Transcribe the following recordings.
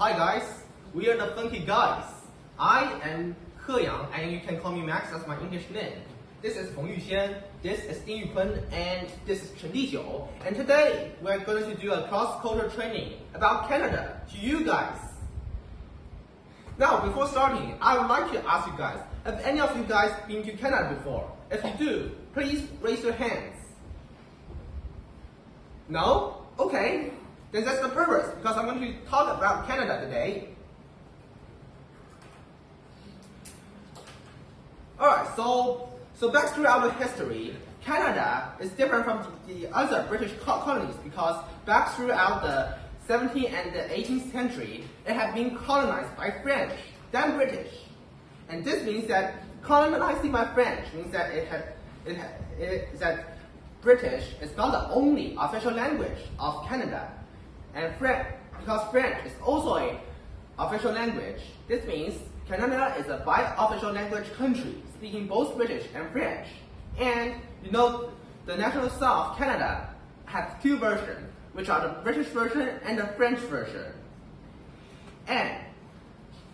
Hi guys, we are the Funky Guys. I am Ke Yang, and you can call me Max as my English name. This is Feng Yuxian, this is Ding Yupeng, and this is Chen Dixiu. And today we are going to do a cross-cultural training about Canada to you guys. Now, before starting, I would like to ask you guys, have any of you guys been to Canada before? If you do, please raise your hands. No? Okay. Then that's the purpose, because I'm going to talk about Canada today. Alright, so back throughout the history, Canada is different from the other British colonies because back throughout the 17th and the 18th century, it had been colonized by French, then British. And this means that colonizing by French means that that British is not the only official language of Canada. And because French is also an official language, this means Canada is a bi-official language country, speaking both British and French. And you know, the national song of Canada has two versions, which are the British version and the French version. And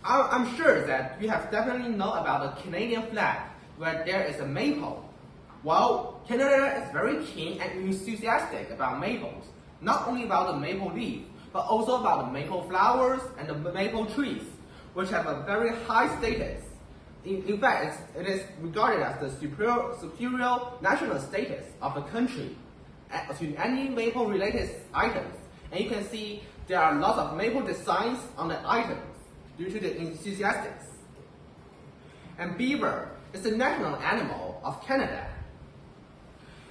I'm sure that you have definitely know about the Canadian flag, where there is a maple. Well, Canada is very keen and enthusiastic about maples. Not only about the maple leaf, but also about the maple flowers and the maple trees, which have a very high status. In fact, it is regarded as the superior national status of the country to any maple-related items. And you can see there are lots of maple designs on the items due to the enthusiastics. And beaver is the national animal of Canada.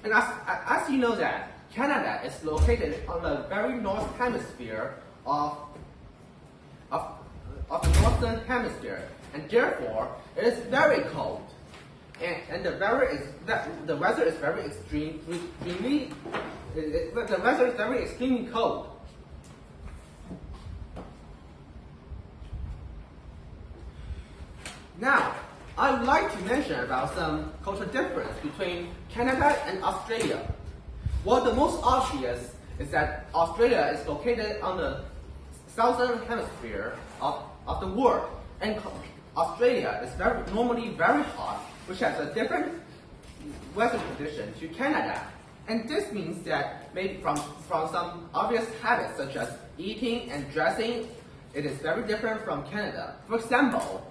And as you know that, Canada is located on the very north hemisphere of the northern hemisphere, and therefore it is very cold, and the weather is very extremely cold. Now, I would like to mention about some cultural difference between Canada and Australia. Well, the most obvious is that Australia is located on the southern hemisphere of the world, and Australia is normally very hot, which has a different weather condition to Canada. And this means that maybe from some obvious habits such as eating and dressing, it is very different from Canada. For example,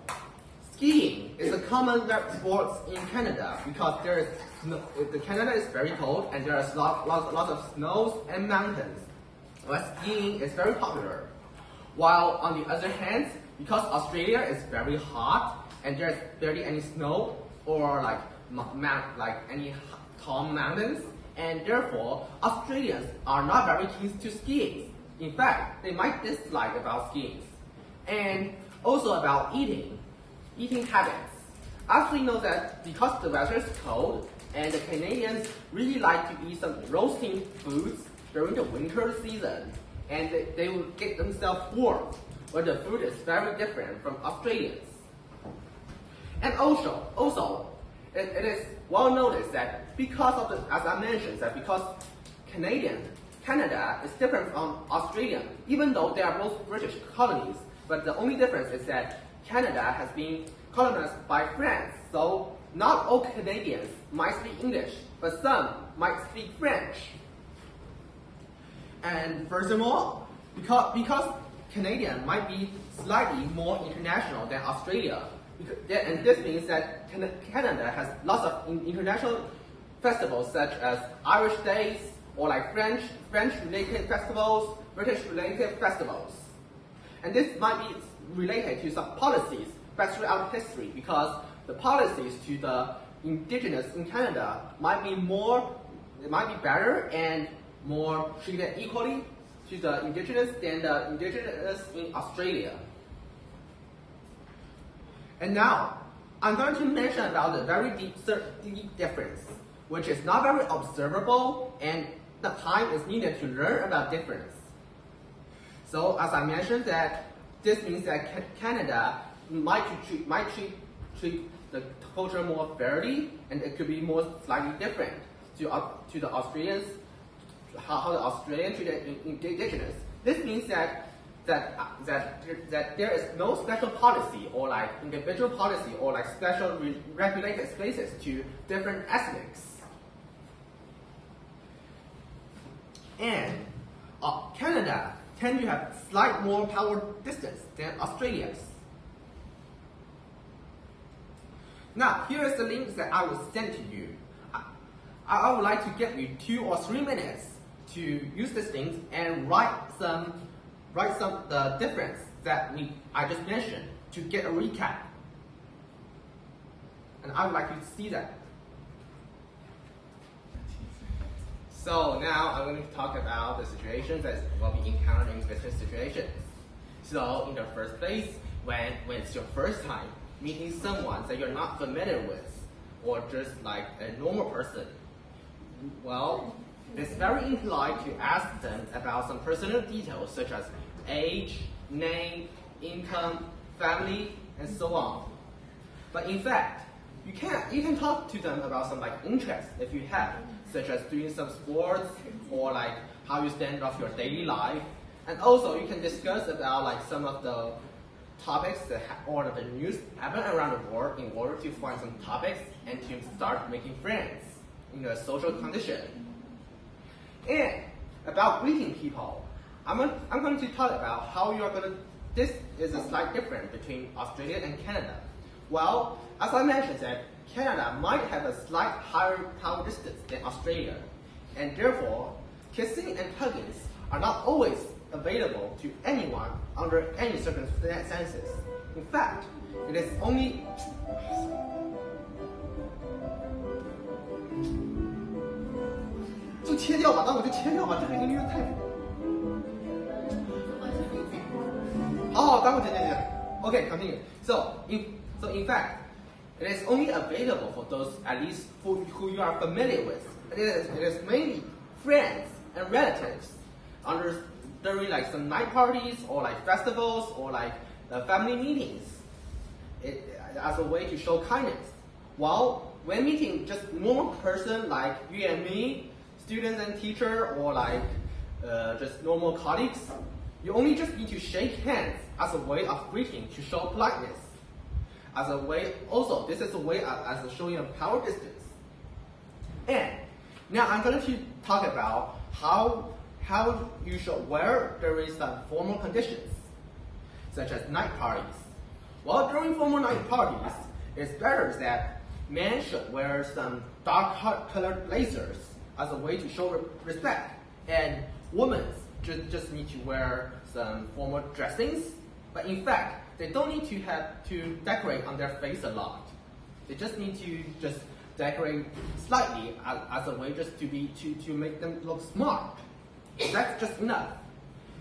skiing is a common sport in Canada because Canada is very cold and there are lots of snows and mountains. But skiing is very popular. While on the other hand, because Australia is very hot and there's barely any snow or like any tall mountains, and therefore Australians are not very keen to skiing. In fact, they might dislike about skiing. And also about eating habits. As we know that because the weather is cold and the Canadians really like to eat some roasting foods during the winter season, and they will get themselves warm, but the food is very different from Australians. And also, it is well noticed that because of as I mentioned, that because Canada is different from Australia, even though they are both British colonies, but the only difference is that Canada has been colonized by France, so not all Canadians might speak English, but some might speak French. And furthermore, because Canadian might be slightly more international than Australia, and this means that Canada has lots of international festivals such as Irish Days or like French-related festivals, British-related festivals. And this might be related to some policies back throughout history because the policies to the indigenous in Canada might be better and more treated equally to the indigenous than the indigenous in Australia. And now, I'm going to mention about the very deep difference, which is not very observable and the time is needed to learn about difference. So as I mentioned that this means that Canada might treat the culture more fairly, and it could be more slightly different to the Australians, how the Australians treat the indigenous. This means that that there is no special policy or like individual policy or like special regulated spaces to different ethnics. And Canada tend to have slight more power distance than Australians. Now, here is the link that I will send to you. I would like to give you 2 or 3 minutes to use these things and write some the difference that I just mentioned to get a recap. And I would like you to see that. So now I'm going to talk about the situations that will be encountered in business situations. So in the first place, when it's your first time meeting someone that you're not familiar with, or just like a normal person, well, it's very impolite to ask them about some personal details such as age, name, income, family, and so on. But in fact, you can talk to them about some like interests if you have, such as doing some sports or like how you stand off your daily life. And also you can discuss about like some of the topics or the news happen around the world in order to find some topics and to start making friends in a social condition. And about greeting people, I'm going to talk about how you are going to, this is a slight difference between Australia and Canada. Well, as I mentioned that Canada might have a slight higher power distance than Australia, and therefore, kissing and hugging are not always available to anyone under any circumstances. In fact, it is only就切掉吧，那我就切掉吧，这个音乐太。好，待会儿剪。Okay, continue. So in fact, it is only available for those at least who you are familiar with. It is mainly friends and relatives during like some night parties or like festivals or like family meetings. As a way to show kindness. While when meeting just normal person like you and me, students and teacher, or like just normal colleagues, you only just need to shake hands as a way of greeting to show politeness. As a way, also, this is a way as a showing a power distance. And now I'm going to talk about how you should wear during some formal conditions, such as night parties. Well, during formal night parties, it's better that men should wear some dark colored blazers as a way to show respect, and women just need to wear some formal dressings. But in fact, they don't need to have to decorate on their face a lot. They just need to just decorate slightly as a way just to make them look smart. That's just enough.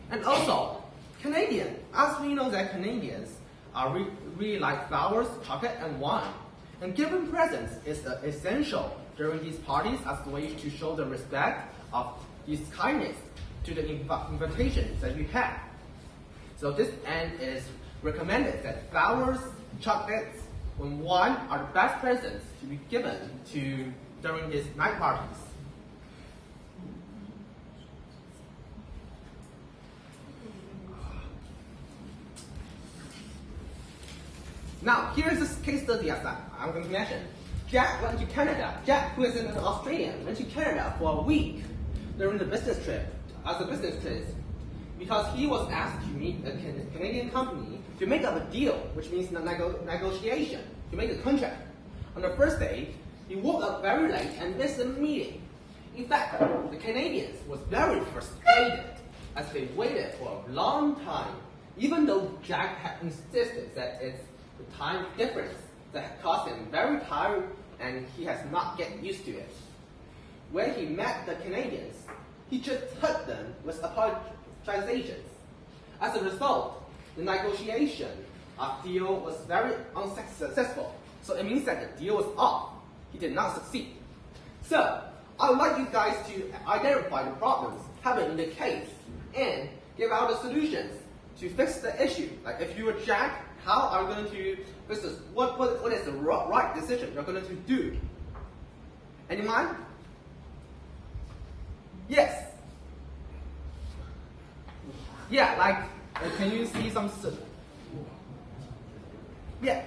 And also, Canadian, as we know that Canadians are really like flowers, chocolate, and wine. And giving presents is essential during these parties as a way to show the respect of this kindness to the invitations that you have. So this end is recommended that flowers, chocolates, and wine are the best presents to be given during these night parties. Now, here is this case study as I'm going to mention. Jack went to Canada. Jack, who is an Australian, went to Canada for a week during the business trip, as a business trip, because he was asked to meet a Canadian company to make up a deal, which means negotiation, to make a contract. On the first day, he woke up very late and missed the meeting. In fact, the Canadians was very frustrated as they waited for a long time, even though Jack had insisted that it's the time difference that caused him very tired and he has not get used to it. When he met the Canadians, he just hugged them with apologizations. As a result, the negotiation of deal was very unsuccessful. So it means that the deal was off. He did not succeed. So I would like you guys to identify the problems happening in the case and give out the solutions to fix the issue. Like if you were Jack, how are you going to fix this? What is the right decision you're going to do? Anyone? Yes. Yeah, like Can you see some? Yeah.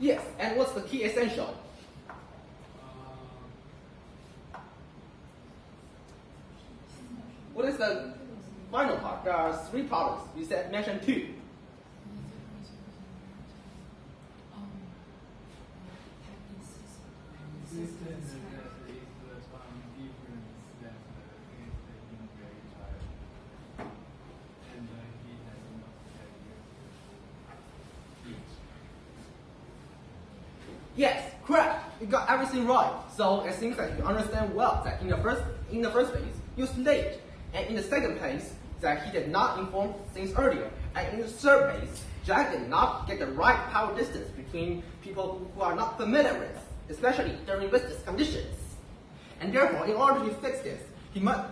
Yes, and what's the key essential? What is the final part? There are 3 problems. You said mention 2. Yes, correct. You got everything right. So it seems that you understand well that in the first place, you late, and in the second place, that he did not inform things earlier, and in the third place, Jack did not get the right power distance between people who are not familiar with, especially during business conditions. And therefore, in order to fix this, he must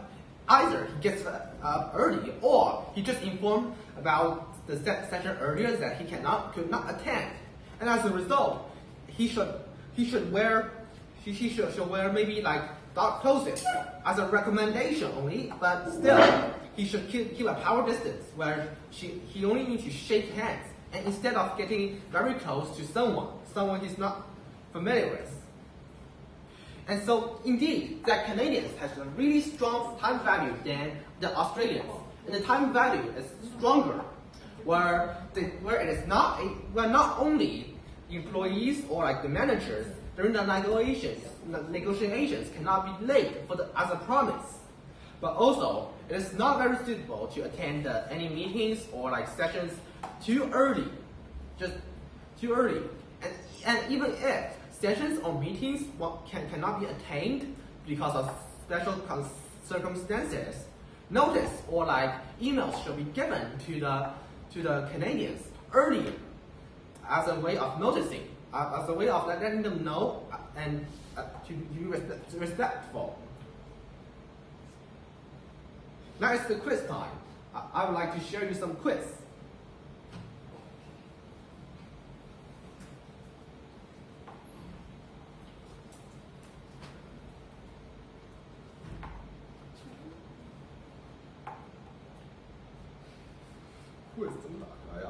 either he gets up early, or he just informed about the session earlier that he could not attend, and as a result, he should wear maybe like dark clothes as a recommendation only, but still he should keep a power distance where he only needs to shake hands, and instead of getting very close to someone he's not familiar with. And so indeed, that Canadians has a really strong time value than the Australians, and the time value is stronger, where it is not only employees or like the managers during the negotiations cannot be late as a promise, but also it is not very suitable to attend any meetings or like sessions too early, and even if sessions or meetings cannot be attained because of special circumstances, notice or like emails should be given to the Canadians earlier, as a way of noticing, as a way of letting them know and to be respectful. Now it's the quiz time. I would like to share you some quiz. quiz 怎么打开呀？